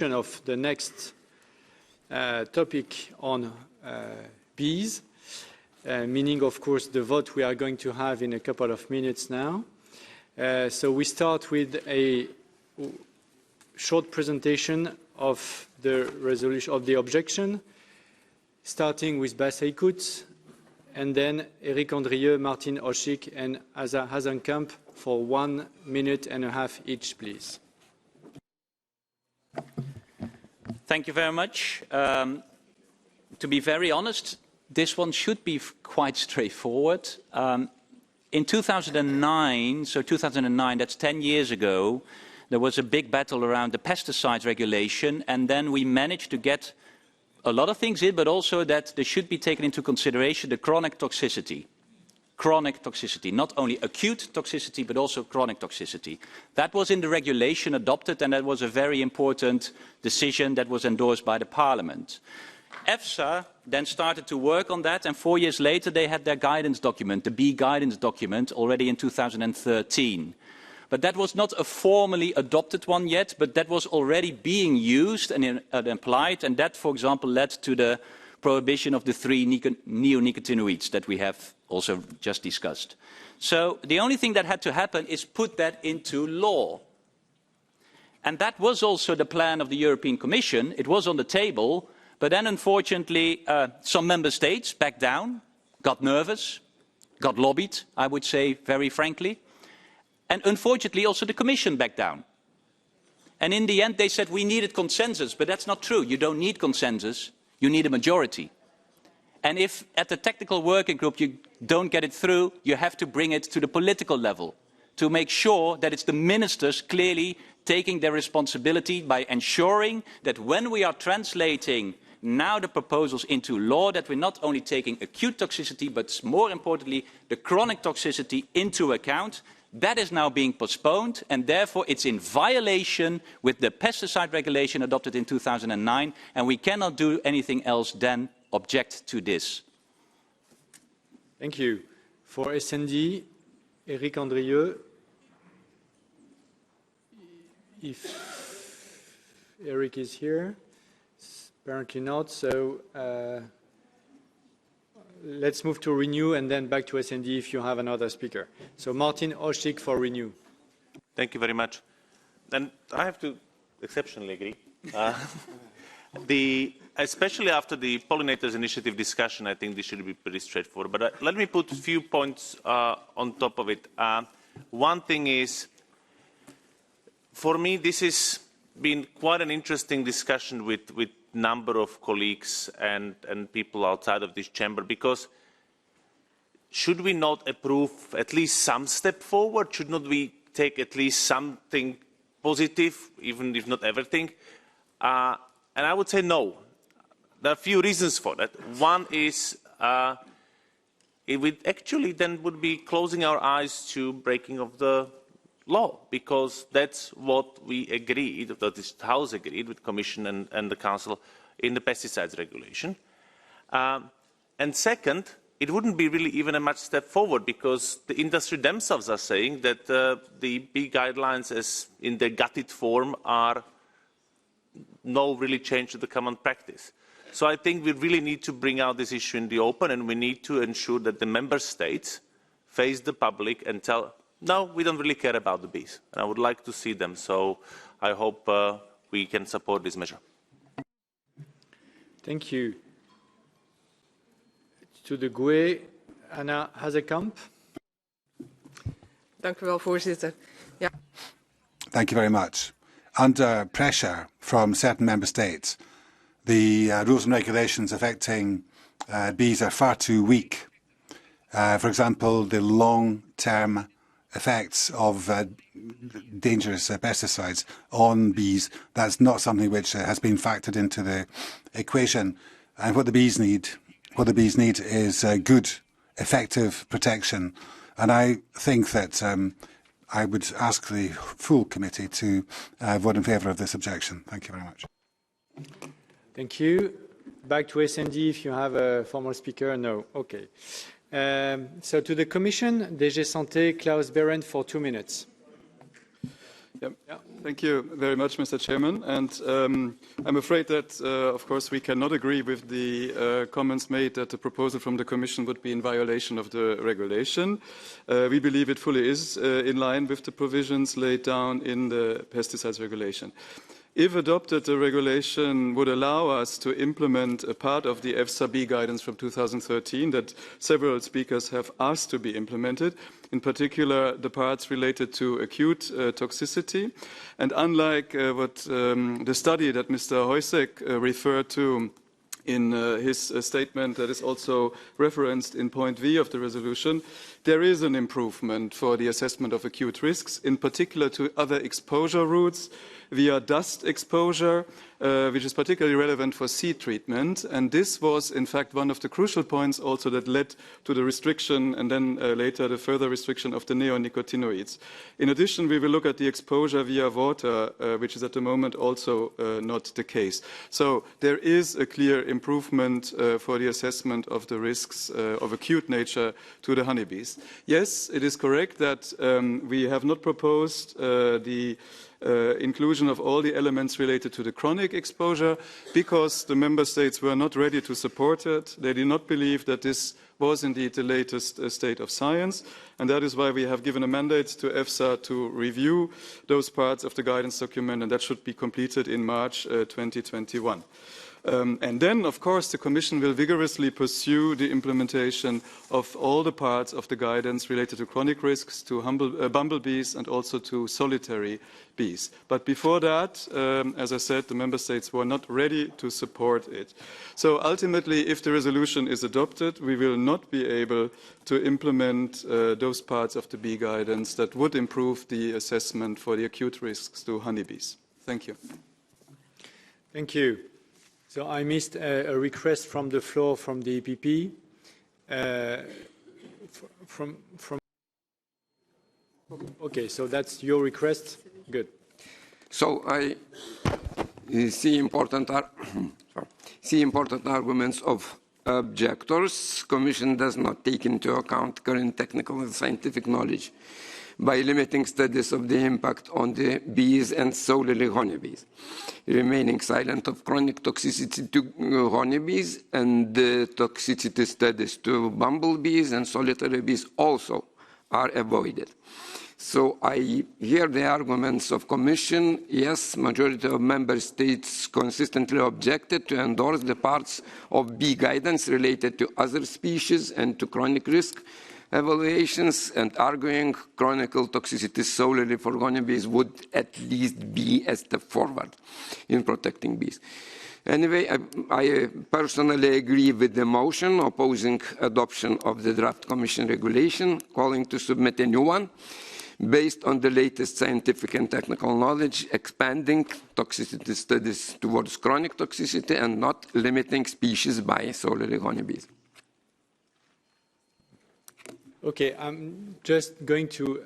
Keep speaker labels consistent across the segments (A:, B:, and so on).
A: of the next topic on bees, meaning, of course, the vote we are going to have in a couple of minutes now. So we start with a short presentation of the resolution of the objection, starting with Bas Eickhout, and then Eric Andrieux, Martin Oschik, and Asa Hazenkamp for 1.5 minutes each, please.
B: Thank you very much. To be very honest, this one should be quite straightforward. In 2009, so 2009, that's 10 years ago, there was a big battle around the pesticides regulation, and then we managed to get a lot of things in, but also that they should be taken into consideration the chronic toxicity. Chronic toxicity, not only acute toxicity, but also chronic toxicity. That was in the regulation adopted, and that was a very important decision that was endorsed by the Parliament. EFSA then started to work on that, and 4 years later they had their guidance document, the bee guidance document, already in 2013. But that was not a formally adopted one yet, but that was already being used and applied, and that, for example, led to the prohibition of the 3 neonicotinoids that we have also just discussed. So the only thing that had to happen is put that into law. And that was also the plan of the European Commission. It was on the table, but then unfortunately some member states backed down, got nervous, got lobbied, I would say very frankly. And unfortunately also the Commission backed down. And in the end they said we needed consensus, but that's not true. You don't need consensus, you need a majority. And if at the technical working group you don't get it through, you have to bring it to the political level to make sure that it's the ministers clearly taking their responsibility by ensuring that when we are translating now the proposals into law, that we're not only taking acute toxicity, but more importantly, the chronic toxicity into account. That is now being postponed, and therefore it's in violation with the pesticide regulation adopted in 2009, and we cannot do anything else than object to this.
A: Thank you. For SND, Eric Andrieux. If Eric is here, apparently not, so let's move to Renew and then back to SND if you have another speaker. So Martin Oschik for Renew.
C: Thank you very much. And I have to exceptionally agree. Especially after the Pollinators Initiative discussion, I think this should be pretty straightforward. But let me put a few points on top of it. One thing is, for me, this has been quite an interesting discussion with number of colleagues and people outside of this chamber, because should we not approve at least some step forward? Should not we take at least something positive, even if not everything? And I would say no. There are a few reasons for that. One is it would actually then would be closing our eyes to breaking of the law, because that's what we agreed, that this House agreed with the Commission and the Council in the pesticides regulation. And second, it wouldn't be really even a much step forward, because the industry themselves are saying that the bee guidelines as in their gutted form are no really change to the common practice. So I think we really need to bring out this issue in the open, and we need to ensure that the member states face the public and tell, no, we don't really care about the bees. And I would like to see them. So I hope we can support this measure.
A: Thank you. To the GUE, Anna Hazekamp.
D: Dank u wel, voorzitter. Ja.
E: Thank you very much. Under pressure from certain member states, the rules and regulations affecting bees are far too weak. For example, the long-term effects of dangerous pesticides on bees, that's not something which has been factored into the equation. And what the bees need is good, effective protection. And I think that I would ask the full committee to vote in favour of this objection. Thank you very much.
A: Thank you. Back to SND if you have a formal speaker. No. Okay. So to the Commission, DG Santé, Klaus Behrendt for 2 minutes.
F: Yep. Yeah. Thank you very much, Mr. Chairman. And I'm afraid that, of course, we cannot agree with the comments made that the proposal from the Commission would be in violation of the regulation. We believe it fully is in line with the provisions laid down in the pesticides regulation. If adopted, the regulation would allow us to implement a part of the EFSA B guidance from 2013 that several speakers have asked to be implemented, in particular the parts related to acute toxicity. And unlike what the study that Mr. Heusek referred to in his statement that is also referenced in point V of the resolution, there is an improvement for the assessment of acute risks, in particular to other exposure routes via dust exposure, which is particularly relevant for seed treatment. And this was, in fact, one of the crucial points also that led to the restriction and then later the further restriction of the neonicotinoids. In addition, we will look at the exposure via water, which is at the moment also not the case. So there is a clear improvement for the assessment of the risks of acute nature to the honeybees. Yes, it is correct that we have not proposed the inclusion of all the elements related to the chronic exposure because the member states were not ready to support it. They did not believe that this was indeed the latest state of science, and that is why we have given a mandate to EFSA to review those parts of the guidance document, and that should be completed in March 2021. And then, of course, the Commission will vigorously pursue the implementation of all the parts of the guidance related to chronic risks, to bumblebees, and also to solitary bees. But before that, as I said, the Member States were not ready to support it. So ultimately, if the resolution is adopted, we will not be able to implement those parts of the bee guidance that would improve the assessment for the acute risks to honeybees. Thank you.
A: Thank you. So I missed a request from the floor from the EPP. Okay, so that's your request. Good.
G: So I see important arguments of objectors. Commission does not take into account current technical and scientific knowledge by limiting studies of the impact on the bees and solely honeybees, remaining silent of chronic toxicity to honeybees, and the toxicity studies to bumblebees and solitary bees also are avoided. So I hear the arguments of Commission. Yes, majority of member states consistently objected to endorse the parts of bee guidance related to other species and to chronic risk evaluations, and arguing chronic toxicity solely for honeybees would at least be a step forward in protecting bees. Anyway, I personally agree with the motion opposing adoption of the draft Commission regulation, calling to submit a new one based on the latest scientific and technical knowledge, expanding toxicity studies towards chronic toxicity and not limiting species by solely honeybees.
A: Okay, I'm just going to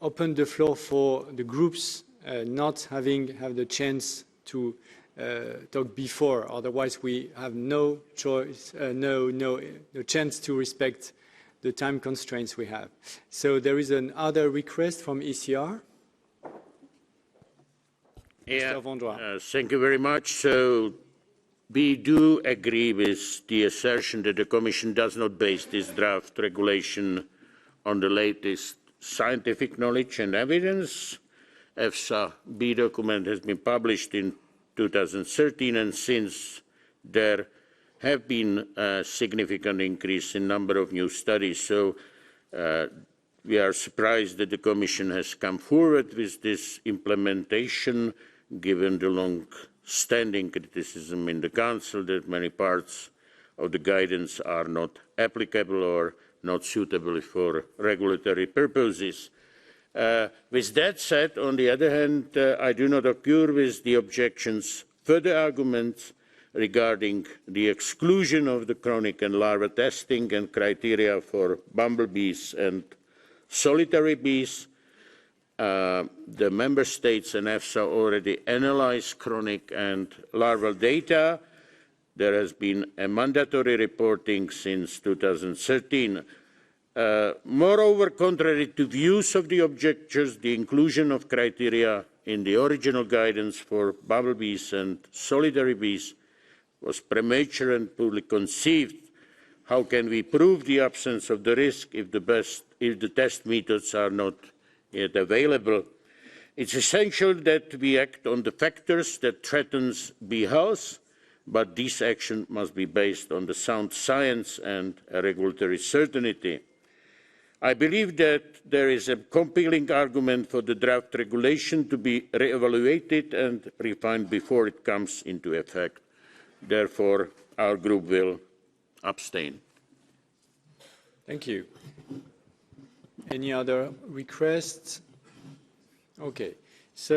A: open the floor for the groups not having the chance to talk before. Otherwise, we have no choice, no chance to respect the time constraints we have. So there is another request from ECR.
H: Yeah, thank you very much. So we do agree with the assertion that the Commission does not base this draft regulation on the latest scientific knowledge and evidence. EFSA B document has been published in 2013, and since there have been a significant increase in number of new studies. So we are surprised that the Commission has come forward with this implementation, given the long-standing criticism in the Council that many parts of the guidance are not applicable or not suitable for regulatory purposes. With that said, on the other hand, I do not concur with the objections, further arguments regarding the exclusion of the chronic and larva testing and criteria for bumblebees and solitary bees. The Member States and EFSA already analyzed chronic and larval data. There has been a mandatory reporting since 2013. Moreover, contrary to views of the objectors, the inclusion of criteria in the original guidance for bumblebees and solitary bees was premature and poorly conceived. How can we prove the absence of the risk if the test methods are not yet available? It's essential that we act on the factors that threaten bee health, but this action must be based on the sound science and regulatory certainty. I believe that there is a compelling argument for the draft regulation to be re-evaluated and refined before it comes into effect. Therefore, our group will abstain.
A: Thank you. Any other requests? Okay. So